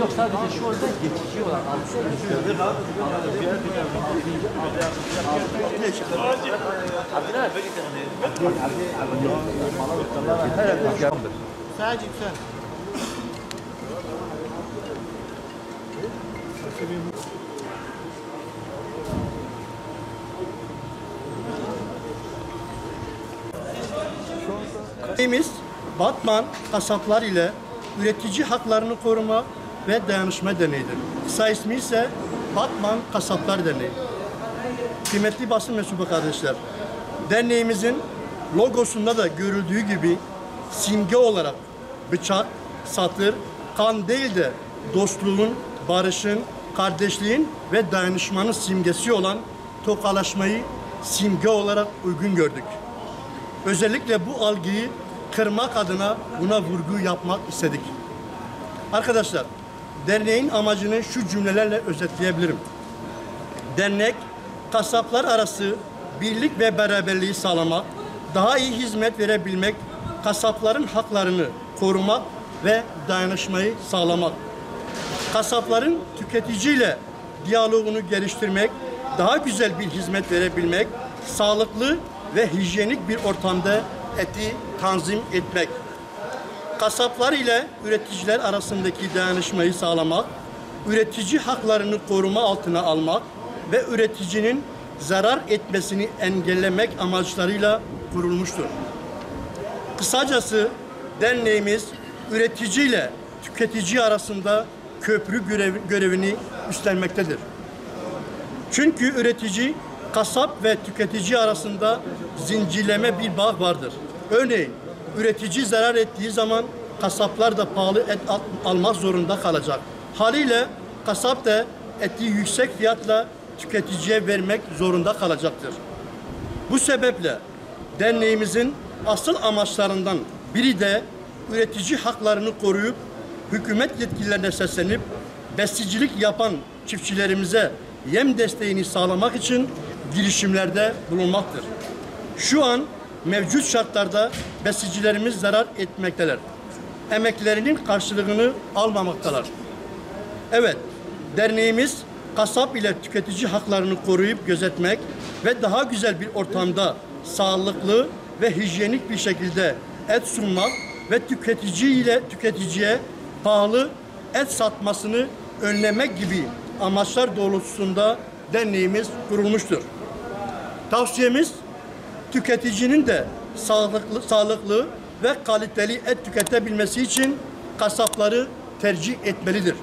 Yok, sadece şu anda geçici olarak Sadece sen. Biz Batman Kasaplar ile üretici haklarını koruma ve dayanışma derneğidir. Kısa ismi ise Batman Kasaplar Derneği. Kıymetli basın mensubu kardeşler, derneğimizin logosunda da görüldüğü gibi simge olarak bıçak, satır, kan değil de dostluğun, barışın, kardeşliğin ve dayanışmanın simgesi olan tokalaşmayı simge olarak uygun gördük. Özellikle bu algıyı kırmak adına buna vurgu yapmak istedik. Arkadaşlar, derneğin amacını şu cümlelerle özetleyebilirim. Dernek, kasaplar arası birlik ve beraberliği sağlamak, daha iyi hizmet verebilmek, kasapların haklarını korumak ve dayanışmayı sağlamak. Kasapların tüketiciyle diyalogunu geliştirmek, daha güzel bir hizmet verebilmek, sağlıklı ve hijyenik bir ortamda eti tanzim etmek. Kasaplar ile üreticiler arasındaki dayanışmayı sağlamak, üretici haklarını koruma altına almak ve üreticinin zarar etmesini engellemek amaçlarıyla kurulmuştur. Kısacası derneğimiz üretici ile tüketici arasında köprü görevini üstlenmektedir. Çünkü üretici, kasap ve tüketici arasında zincirleme bir bağ vardır. Örneğin üretici zarar ettiği zaman kasaplar da pahalı et almak zorunda kalacak. Haliyle kasap da eti yüksek fiyatla tüketiciye vermek zorunda kalacaktır. Bu sebeple derneğimizin asıl amaçlarından biri de üretici haklarını koruyup hükümet yetkililerine seslenip besicilik yapan çiftçilerimize yem desteğini sağlamak için girişimlerde bulunmaktır. Şu an mevcut şartlarda besicilerimiz zarar etmekteler. Emeklerinin karşılığını almamaktalar. Evet, derneğimiz kasap ile tüketici haklarını koruyup gözetmek ve daha güzel bir ortamda sağlıklı ve hijyenik bir şekilde et sunmak ve tüketiciye pahalı et satmasını önlemek gibi amaçlar doğrultusunda derneğimiz kurulmuştur. Tavsiyemiz tüketicinin de sağlıklı ve kaliteli et tüketebilmesi için kasapları tercih etmelidir.